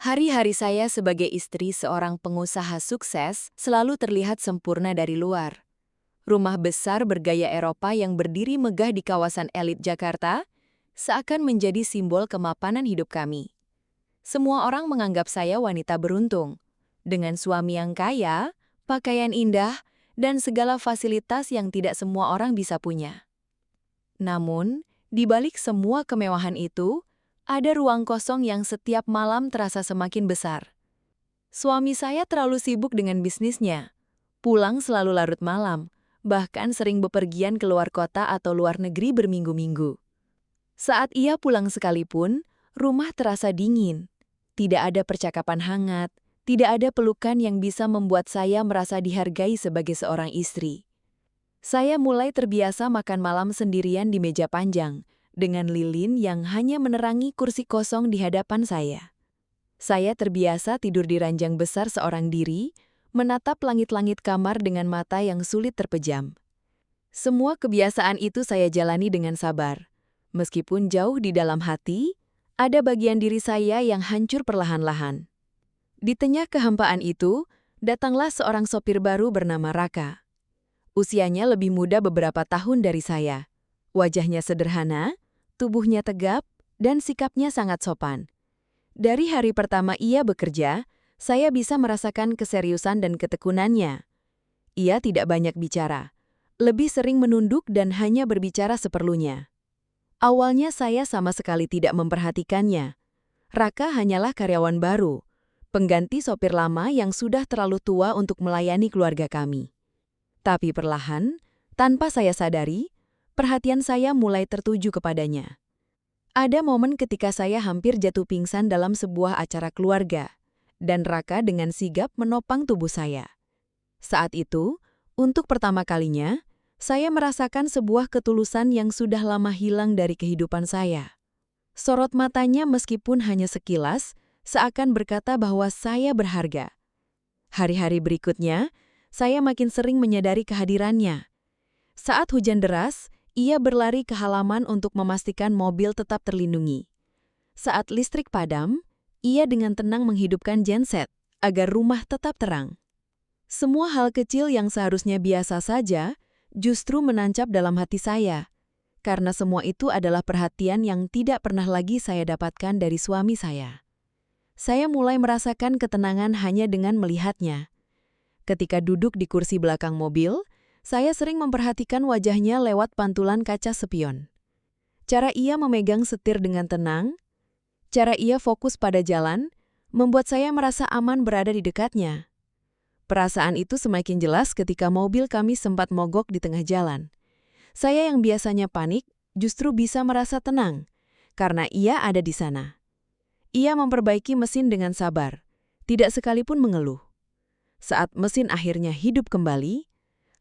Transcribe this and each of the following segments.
Hari-hari saya sebagai istri seorang pengusaha sukses selalu terlihat sempurna dari luar. Rumah besar bergaya Eropa yang berdiri megah di kawasan elit Jakarta seakan menjadi simbol kemapanan hidup kami. Semua orang menganggap saya wanita beruntung, dengan suami yang kaya, pakaian indah, dan segala fasilitas yang tidak semua orang bisa punya. Namun, di balik semua kemewahan itu, ada ruang kosong yang setiap malam terasa semakin besar. Suami saya terlalu sibuk dengan bisnisnya, pulang selalu larut malam, bahkan sering bepergian ke luar kota atau luar negeri berminggu-minggu. Saat ia pulang sekalipun, rumah terasa dingin. Tidak ada percakapan hangat, tidak ada pelukan yang bisa membuat saya merasa dihargai sebagai seorang istri. Saya mulai terbiasa makan malam sendirian di meja panjang, dengan lilin yang hanya menerangi kursi kosong di hadapan saya. Saya terbiasa tidur di ranjang besar seorang diri, menatap langit-langit kamar dengan mata yang sulit terpejam. Semua kebiasaan itu saya jalani dengan sabar. Meskipun jauh di dalam hati, ada bagian diri saya yang hancur perlahan-lahan. Di tengah kehampaan itu, datanglah seorang sopir baru bernama Raka. Usianya lebih muda beberapa tahun dari saya. Wajahnya sederhana, tubuhnya tegap, dan sikapnya sangat sopan. Dari hari pertama ia bekerja, saya bisa merasakan keseriusan dan ketekunannya. Ia tidak banyak bicara, lebih sering menunduk dan hanya berbicara seperlunya. Awalnya saya sama sekali tidak memperhatikannya. Raka hanyalah karyawan baru, pengganti sopir lama yang sudah terlalu tua untuk melayani keluarga kami. Tapi perlahan, tanpa saya sadari, perhatian saya mulai tertuju kepadanya. Ada momen ketika saya hampir jatuh pingsan dalam sebuah acara keluarga, dan Raka dengan sigap menopang tubuh saya. Saat itu, untuk pertama kalinya, saya merasakan sebuah ketulusan yang sudah lama hilang dari kehidupan saya. Sorot matanya meskipun hanya sekilas, seakan berkata bahwa saya berharga. Hari-hari berikutnya, saya makin sering menyadari kehadirannya. Saat hujan deras, ia berlari ke halaman untuk memastikan mobil tetap terlindungi. Saat listrik padam, ia dengan tenang menghidupkan genset agar rumah tetap terang. Semua hal kecil yang seharusnya biasa saja justru menancap dalam hati saya, karena semua itu adalah perhatian yang tidak pernah lagi saya dapatkan dari suami saya. Saya mulai merasakan ketenangan hanya dengan melihatnya. Ketika duduk di kursi belakang mobil, saya sering memperhatikan wajahnya lewat pantulan kaca spion. Cara ia memegang setir dengan tenang, cara ia fokus pada jalan, membuat saya merasa aman berada di dekatnya. Perasaan itu semakin jelas ketika mobil kami sempat mogok di tengah jalan. Saya yang biasanya panik, justru bisa merasa tenang, karena ia ada di sana. Ia memperbaiki mesin dengan sabar, tidak sekalipun mengeluh. Saat mesin akhirnya hidup kembali,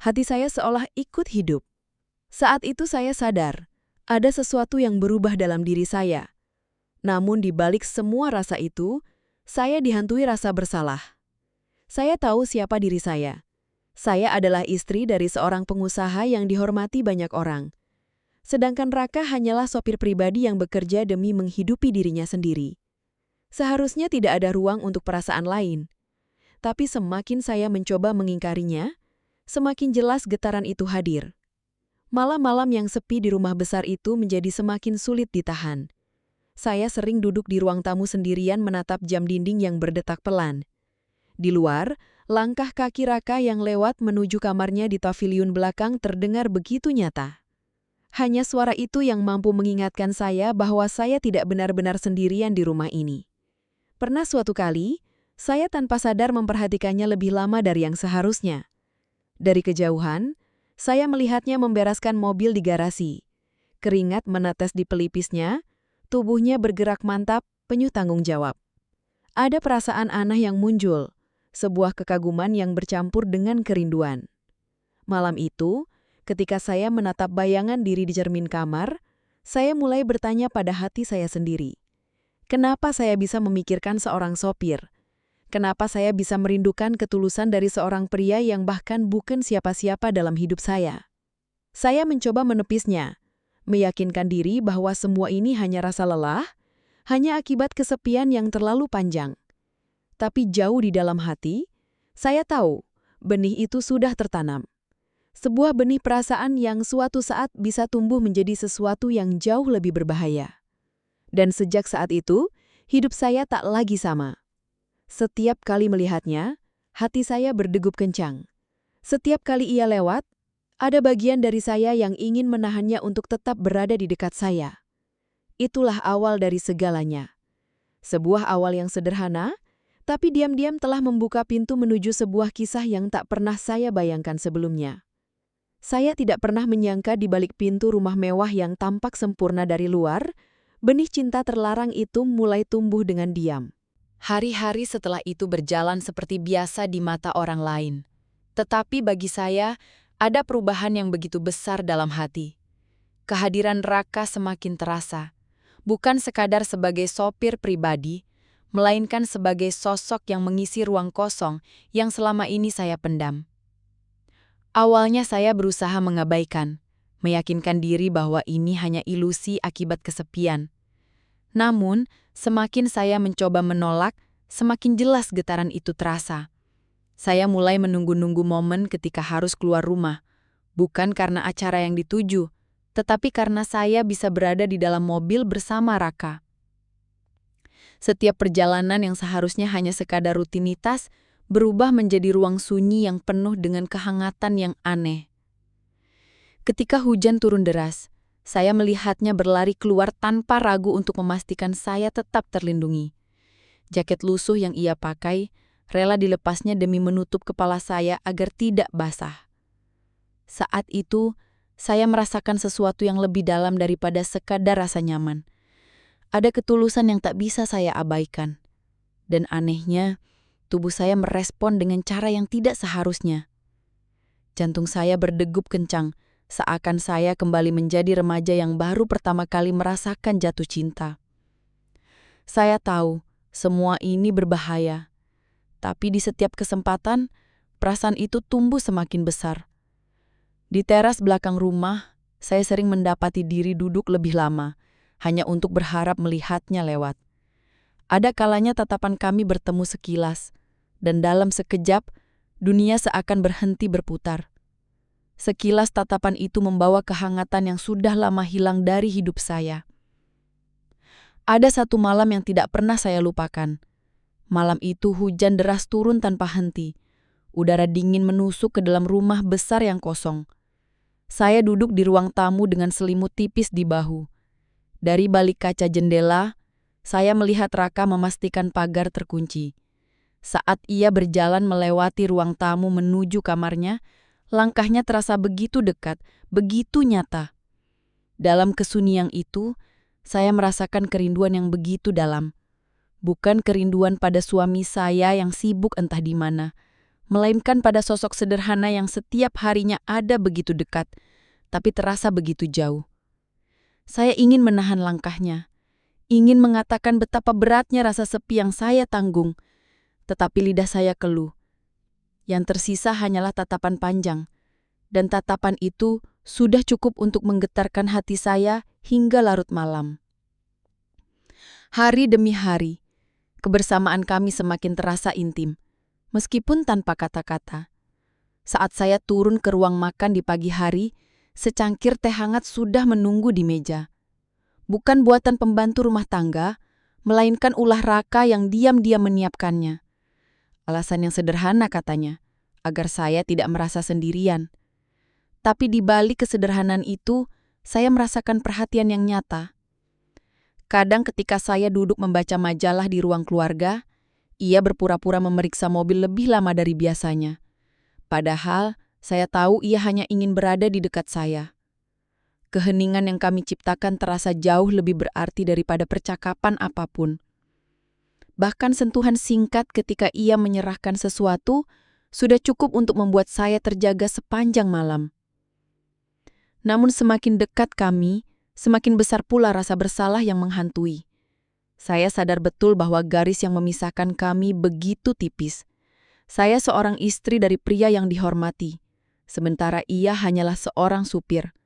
hati saya seolah ikut hidup. Saat itu saya sadar, ada sesuatu yang berubah dalam diri saya. Namun di balik semua rasa itu, saya dihantui rasa bersalah. Saya tahu siapa diri saya. Saya adalah istri dari seorang pengusaha yang dihormati banyak orang. Sedangkan Raka hanyalah sopir pribadi yang bekerja demi menghidupi dirinya sendiri. Seharusnya tidak ada ruang untuk perasaan lain. Tapi semakin saya mencoba mengingkarinya, semakin jelas getaran itu hadir. Malam-malam yang sepi di rumah besar itu menjadi semakin sulit ditahan. Saya sering duduk di ruang tamu sendirian menatap jam dinding yang berdetak pelan. Di luar, langkah kaki Raka yang lewat menuju kamarnya di paviliun belakang terdengar begitu nyata. Hanya suara itu yang mampu mengingatkan saya bahwa saya tidak benar-benar sendirian di rumah ini. Pernah suatu kali, saya tanpa sadar memperhatikannya lebih lama dari yang seharusnya. Dari kejauhan, saya melihatnya membereskan mobil di garasi. Keringat menetes di pelipisnya, tubuhnya bergerak mantap, penuh tanggung jawab. Ada perasaan aneh yang muncul, sebuah kekaguman yang bercampur dengan kerinduan. Malam itu, ketika saya menatap bayangan diri di cermin kamar, saya mulai bertanya pada hati saya sendiri. Kenapa saya bisa memikirkan seorang sopir? Kenapa saya bisa merindukan ketulusan dari seorang pria yang bahkan bukan siapa-siapa dalam hidup saya? Saya mencoba menepisnya, meyakinkan diri bahwa semua ini hanya rasa lelah, hanya akibat kesepian yang terlalu panjang. tapi jauh di dalam hati, saya tahu benih itu sudah tertanam. Sebuah benih perasaan yang suatu saat bisa tumbuh menjadi sesuatu yang jauh lebih berbahaya. Dan sejak saat itu, hidup saya tak lagi sama. Setiap kali melihatnya, hati saya berdegup kencang. Setiap kali ia lewat, ada bagian dari saya yang ingin menahannya untuk tetap berada di dekat saya. Itulah awal dari segalanya. Sebuah awal yang sederhana, tapi diam-diam telah membuka pintu menuju sebuah kisah yang tak pernah saya bayangkan sebelumnya. Saya tidak pernah menyangka di balik pintu rumah mewah yang tampak sempurna dari luar, benih cinta terlarang itu mulai tumbuh dengan diam. Hari-hari setelah itu berjalan seperti biasa di mata orang lain. Tetapi bagi saya, ada perubahan yang begitu besar dalam hati. Kehadiran Raka semakin terasa, bukan sekadar sebagai sopir pribadi, melainkan sebagai sosok yang mengisi ruang kosong yang selama ini saya pendam. Awalnya saya berusaha mengabaikan, meyakinkan diri bahwa ini hanya ilusi akibat kesepian. Namun, semakin saya mencoba menolak, semakin jelas getaran itu terasa. Saya mulai menunggu-nunggu momen ketika harus keluar rumah, bukan karena acara yang dituju, tetapi karena saya bisa berada di dalam mobil bersama Raka. Setiap perjalanan yang seharusnya hanya sekadar rutinitas, berubah menjadi ruang sunyi yang penuh dengan kehangatan yang aneh. Ketika hujan turun deras, saya melihatnya berlari keluar tanpa ragu untuk memastikan saya tetap terlindungi. Jaket lusuh yang ia pakai rela dilepasnya demi menutup kepala saya agar tidak basah. Saat itu, saya merasakan sesuatu yang lebih dalam daripada sekadar rasa nyaman. Ada ketulusan yang tak bisa saya abaikan. Dan anehnya, tubuh saya merespon dengan cara yang tidak seharusnya. Jantung saya berdegup kencang, seakan saya kembali menjadi remaja yang baru pertama kali merasakan jatuh cinta. Saya tahu, semua ini berbahaya. Tapi di setiap kesempatan, perasaan itu tumbuh semakin besar. Di teras belakang rumah, saya sering mendapati diri duduk lebih lama, hanya untuk berharap melihatnya lewat. Ada kalanya tatapan kami bertemu sekilas, dan dalam sekejap, dunia seakan berhenti berputar. Sekilas tatapan itu membawa kehangatan yang sudah lama hilang dari hidup saya. Ada satu malam yang tidak pernah saya lupakan. Malam itu hujan deras turun tanpa henti. Udara dingin menusuk ke dalam rumah besar yang kosong. Saya duduk di ruang tamu dengan selimut tipis di bahu. Dari balik kaca jendela, saya melihat Raka memastikan pagar terkunci. Saat ia berjalan melewati ruang tamu menuju kamarnya, langkahnya terasa begitu dekat, begitu nyata. Dalam kesunyian itu, saya merasakan kerinduan yang begitu dalam. Bukan kerinduan pada suami saya yang sibuk entah di mana, melainkan pada sosok sederhana yang setiap harinya ada begitu dekat, tapi terasa begitu jauh. Saya ingin menahan langkahnya, ingin mengatakan betapa beratnya rasa sepi yang saya tanggung, tetapi lidah saya keluh. Yang tersisa hanyalah tatapan panjang, dan tatapan itu sudah cukup untuk menggetarkan hati saya hingga larut malam. Hari demi hari, kebersamaan kami semakin terasa intim, meskipun tanpa kata-kata. Saat saya turun ke ruang makan di pagi hari, secangkir teh hangat sudah menunggu di meja. Bukan buatan pembantu rumah tangga, melainkan ulah Raka yang diam-diam menyiapkannya. Alasan yang sederhana katanya, agar saya tidak merasa sendirian. Tapi di balik kesederhanaan itu, saya merasakan perhatian yang nyata. Kadang ketika saya duduk membaca majalah di ruang keluarga, ia berpura-pura memeriksa mobil lebih lama dari biasanya. Padahal, saya tahu ia hanya ingin berada di dekat saya. Keheningan yang kami ciptakan terasa jauh lebih berarti daripada percakapan apapun. Bahkan sentuhan singkat ketika ia menyerahkan sesuatu sudah cukup untuk membuat saya terjaga sepanjang malam. Namun semakin dekat kami, semakin besar pula rasa bersalah yang menghantui. Saya sadar betul bahwa garis yang memisahkan kami begitu tipis. Saya seorang istri dari pria yang dihormati, sementara ia hanyalah seorang supir.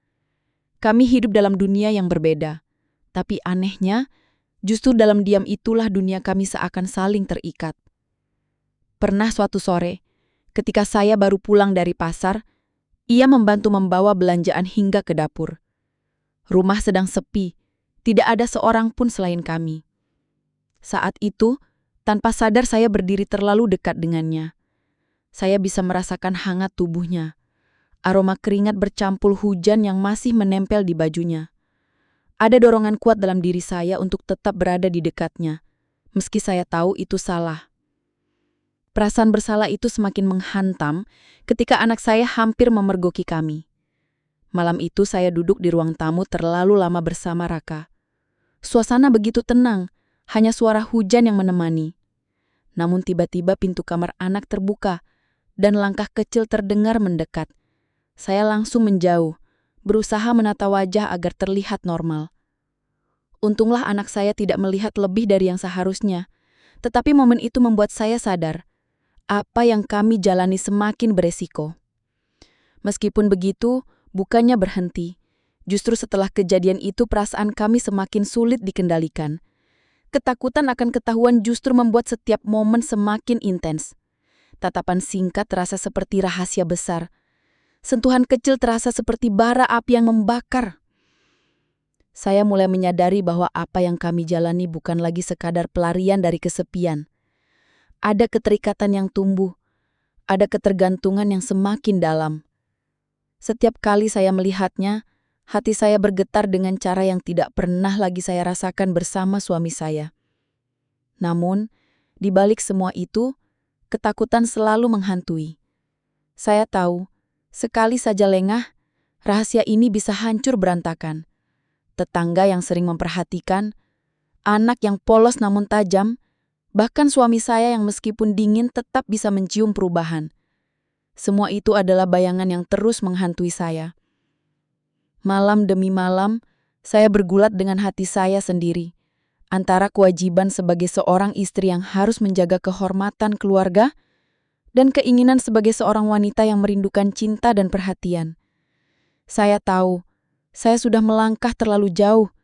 Kami hidup dalam dunia yang berbeda, tapi anehnya, justru dalam diam itulah dunia kami seakan saling terikat. Pernah suatu sore, ketika saya baru pulang dari pasar, ia membantu membawa belanjaan hingga ke dapur. Rumah sedang sepi, tidak ada seorang pun selain kami. Saat itu, tanpa sadar saya berdiri terlalu dekat dengannya. Saya bisa merasakan hangat tubuhnya, aroma keringat bercampur hujan yang masih menempel di bajunya. Ada dorongan kuat dalam diri saya untuk tetap berada di dekatnya, meski saya tahu itu salah. Perasaan bersalah itu semakin menghantam ketika anak saya hampir memergoki kami. Malam itu saya duduk di ruang tamu terlalu lama bersama Raka. Suasana begitu tenang, hanya suara hujan yang menemani. Namun tiba-tiba pintu kamar anak terbuka dan langkah kecil terdengar mendekat. Saya langsung menjauh, berusaha menata wajah agar terlihat normal. Untunglah anak saya tidak melihat lebih dari yang seharusnya, tetapi momen itu membuat saya sadar apa yang kami jalani semakin beresiko. Meskipun begitu, bukannya berhenti. Justru setelah kejadian itu perasaan kami semakin sulit dikendalikan. Ketakutan akan ketahuan justru membuat setiap momen semakin intens. Tatapan singkat terasa seperti rahasia besar. Sentuhan kecil terasa seperti bara api yang membakar. Saya mulai menyadari bahwa apa yang kami jalani bukan lagi sekadar pelarian dari kesepian. Ada keterikatan yang tumbuh, ada ketergantungan yang semakin dalam. Setiap kali saya melihatnya, hati saya bergetar dengan cara yang tidak pernah lagi saya rasakan bersama suami saya. Namun, di balik semua itu, ketakutan selalu menghantui. Saya tahu, sekali saja lengah, rahasia ini bisa hancur berantakan. Tetangga yang sering memperhatikan, anak yang polos namun tajam, bahkan suami saya yang meskipun dingin tetap bisa mencium perubahan. Semua itu adalah bayangan yang terus menghantui saya. Malam demi malam, saya bergulat dengan hati saya sendiri. Antara kewajiban sebagai seorang istri yang harus menjaga kehormatan keluarga dan keinginan sebagai seorang wanita yang merindukan cinta dan perhatian. Saya tahu, saya sudah melangkah terlalu jauh,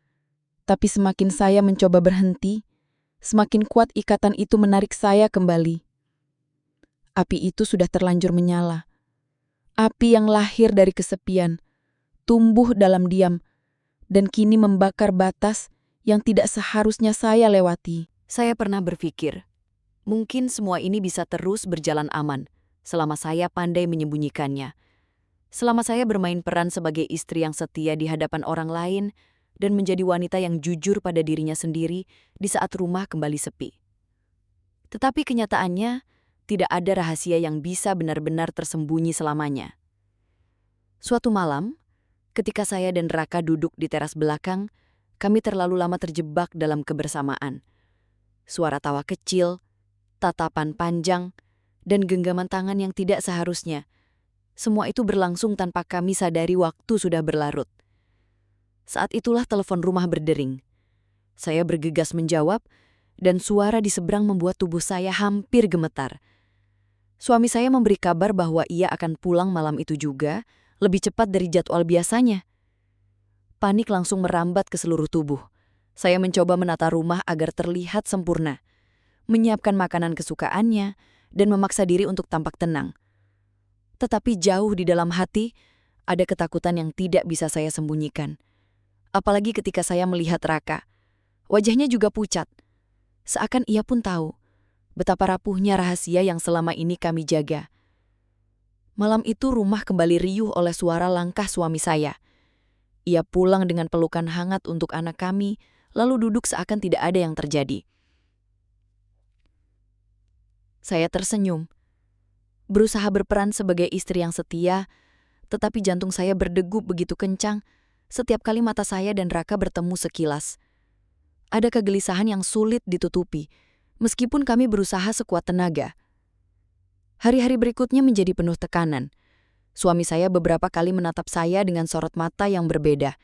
tapi semakin saya mencoba berhenti, semakin kuat ikatan itu menarik saya kembali. Api itu sudah terlanjur menyala. Api yang lahir dari kesepian, tumbuh dalam diam, dan kini membakar batas yang tidak seharusnya saya lewati. Saya pernah berpikir, mungkin semua ini bisa terus berjalan aman selama saya pandai menyembunyikannya. Selama saya bermain peran sebagai istri yang setia di hadapan orang lain dan menjadi wanita yang jujur pada dirinya sendiri di saat rumah kembali sepi. Tetapi kenyataannya, tidak ada rahasia yang bisa benar-benar tersembunyi selamanya. Suatu malam, ketika saya dan Raka duduk di teras belakang, kami terlalu lama terjebak dalam kebersamaan. Suara tawa kecil, tatapan panjang, dan genggaman tangan yang tidak seharusnya. Semua itu berlangsung tanpa kami sadari waktu sudah berlarut. Saat itulah telepon rumah berdering. Saya bergegas menjawab, dan suara di seberang membuat tubuh saya hampir gemetar. Suami saya memberi kabar bahwa ia akan pulang malam itu juga, lebih cepat dari jadwal biasanya. Panik langsung merambat ke seluruh tubuh. Saya mencoba menata rumah agar terlihat sempurna, menyiapkan makanan kesukaannya, dan memaksa diri untuk tampak tenang. Tetapi jauh di dalam hati, ada ketakutan yang tidak bisa saya sembunyikan. Apalagi ketika saya melihat Raka. Wajahnya juga pucat. Seakan ia pun tahu betapa rapuhnya rahasia yang selama ini kami jaga. Malam itu rumah kembali riuh oleh suara langkah suami saya. Ia pulang dengan pelukan hangat untuk anak kami, lalu duduk seakan tidak ada yang terjadi. Saya tersenyum, berusaha berperan sebagai istri yang setia, tetapi jantung saya berdegup begitu kencang setiap kali mata saya dan Raka bertemu sekilas. Ada kegelisahan yang sulit ditutupi, meskipun kami berusaha sekuat tenaga. Hari-hari berikutnya menjadi penuh tekanan. Suami saya beberapa kali menatap saya dengan sorot mata yang berbeda.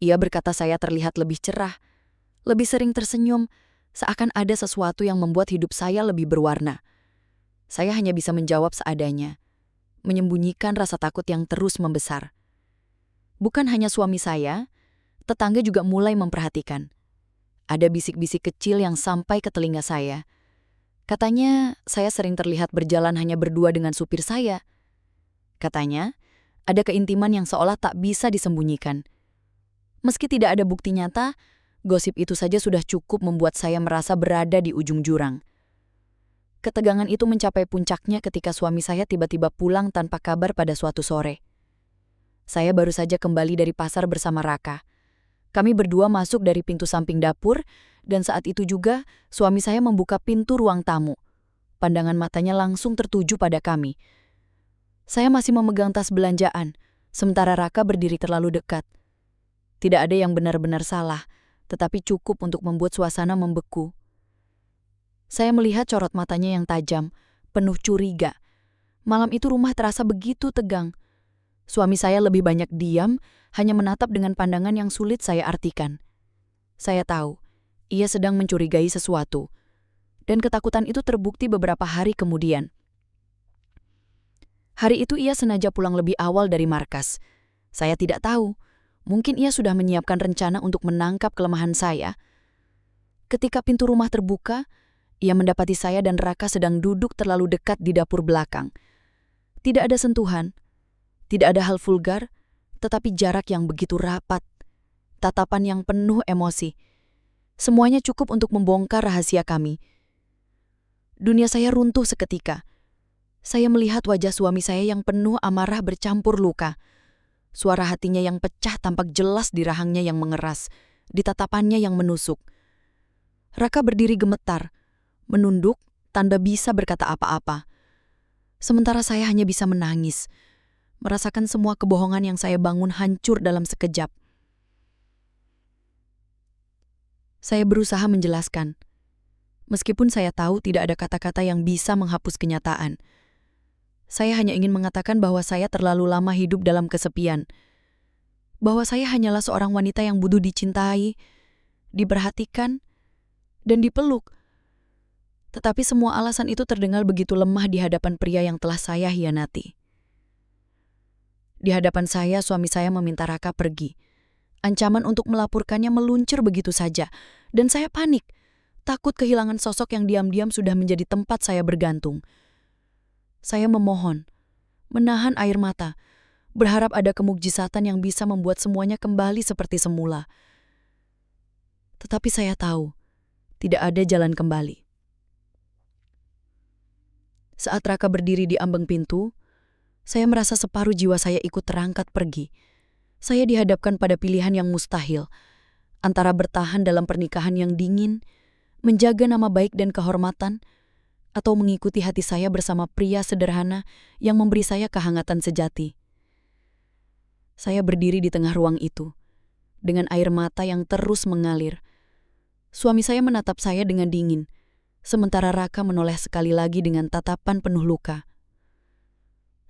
Ia berkata saya terlihat lebih cerah, lebih sering tersenyum, seakan ada sesuatu yang membuat hidup saya lebih berwarna. Saya hanya bisa menjawab seadanya, menyembunyikan rasa takut yang terus membesar. Bukan hanya suami saya, tetangga juga mulai memperhatikan. Ada bisik-bisik kecil yang sampai ke telinga saya. Katanya, saya sering terlihat berjalan hanya berdua dengan supir saya. Katanya, ada keintiman yang seolah tak bisa disembunyikan. Meski tidak ada bukti nyata, gosip itu saja sudah cukup membuat saya merasa berada di ujung jurang. Ketegangan itu mencapai puncaknya ketika suami saya tiba-tiba pulang tanpa kabar pada suatu sore. Saya baru saja kembali dari pasar bersama Raka. Kami berdua masuk dari pintu samping dapur, dan saat itu juga suami saya membuka pintu ruang tamu. Pandangan matanya langsung tertuju pada kami. Saya masih memegang tas belanjaan, sementara Raka berdiri terlalu dekat. Tidak ada yang benar-benar salah, tetapi cukup untuk membuat suasana membeku. Saya melihat sorot matanya yang tajam, penuh curiga. Malam itu rumah terasa begitu tegang. Suami saya lebih banyak diam, hanya menatap dengan pandangan yang sulit saya artikan. Saya tahu, ia sedang mencurigai sesuatu. Dan ketakutan itu terbukti beberapa hari kemudian. Hari itu ia sengaja pulang lebih awal dari markas. Saya tidak tahu, mungkin ia sudah menyiapkan rencana untuk menangkap kelemahan saya. Ketika pintu rumah terbuka, ia mendapati saya dan Raka sedang duduk terlalu dekat di dapur belakang. Tidak ada sentuhan, tidak ada hal vulgar, tetapi jarak yang begitu rapat, tatapan yang penuh emosi. Semuanya cukup untuk membongkar rahasia kami. Dunia saya runtuh seketika. Saya melihat wajah suami saya yang penuh amarah bercampur luka. Suara hatinya yang pecah tampak jelas di rahangnya yang mengeras, di tatapannya yang menusuk. Raka berdiri gemetar, menunduk tanpa bisa berkata apa-apa. Sementara saya hanya bisa menangis, merasakan semua kebohongan yang saya bangun hancur dalam sekejap. Saya berusaha menjelaskan. Meskipun saya tahu tidak ada kata-kata yang bisa menghapus kenyataan. Saya hanya ingin mengatakan bahwa saya terlalu lama hidup dalam kesepian. Bahwa saya hanyalah seorang wanita yang butuh dicintai, diperhatikan, dan dipeluk. Tetapi semua alasan itu terdengar begitu lemah di hadapan pria yang telah saya hianati. Di hadapan saya, suami saya meminta Raka pergi. Ancaman untuk melaporkannya meluncur begitu saja, dan saya panik, takut kehilangan sosok yang diam-diam sudah menjadi tempat saya bergantung. Saya memohon, menahan air mata, berharap ada kemukjizatan yang bisa membuat semuanya kembali seperti semula. Tetapi saya tahu, tidak ada jalan kembali. Saat Raka berdiri di ambang pintu, saya merasa separuh jiwa saya ikut terangkat pergi. Saya dihadapkan pada pilihan yang mustahil, antara bertahan dalam pernikahan yang dingin, menjaga nama baik dan kehormatan, atau mengikuti hati saya bersama pria sederhana yang memberi saya kehangatan sejati. Saya berdiri di tengah ruang itu, dengan air mata yang terus mengalir. Suami saya menatap saya dengan dingin, sementara Raka menoleh sekali lagi dengan tatapan penuh luka.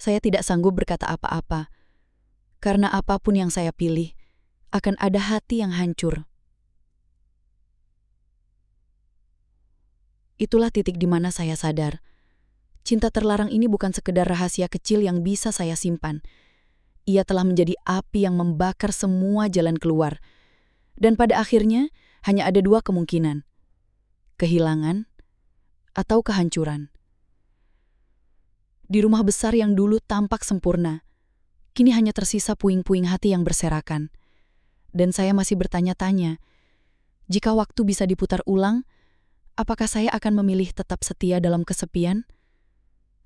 Saya tidak sanggup berkata apa-apa, karena apapun yang saya pilih, akan ada hati yang hancur. Itulah titik di mana saya sadar, cinta terlarang ini bukan sekedar rahasia kecil yang bisa saya simpan. Ia telah menjadi api yang membakar semua jalan keluar. Dan pada akhirnya, hanya ada dua kemungkinan. Kehilangan atau kehancuran. Di rumah besar yang dulu tampak sempurna, kini hanya tersisa puing-puing hati yang berserakan. Dan saya masih bertanya-tanya, jika waktu bisa diputar ulang, apakah saya akan memilih tetap setia dalam kesepian?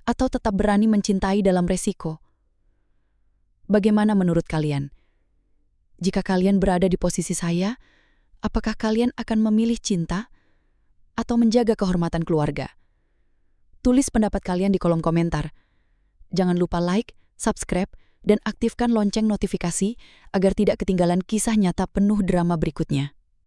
Atau tetap berani mencintai dalam resiko? Bagaimana menurut kalian? Jika kalian berada di posisi saya, apakah kalian akan memilih cinta atau menjaga kehormatan keluarga? Tulis pendapat kalian di kolom komentar. Jangan lupa like, subscribe, dan aktifkan lonceng notifikasi agar tidak ketinggalan kisah nyata penuh drama berikutnya.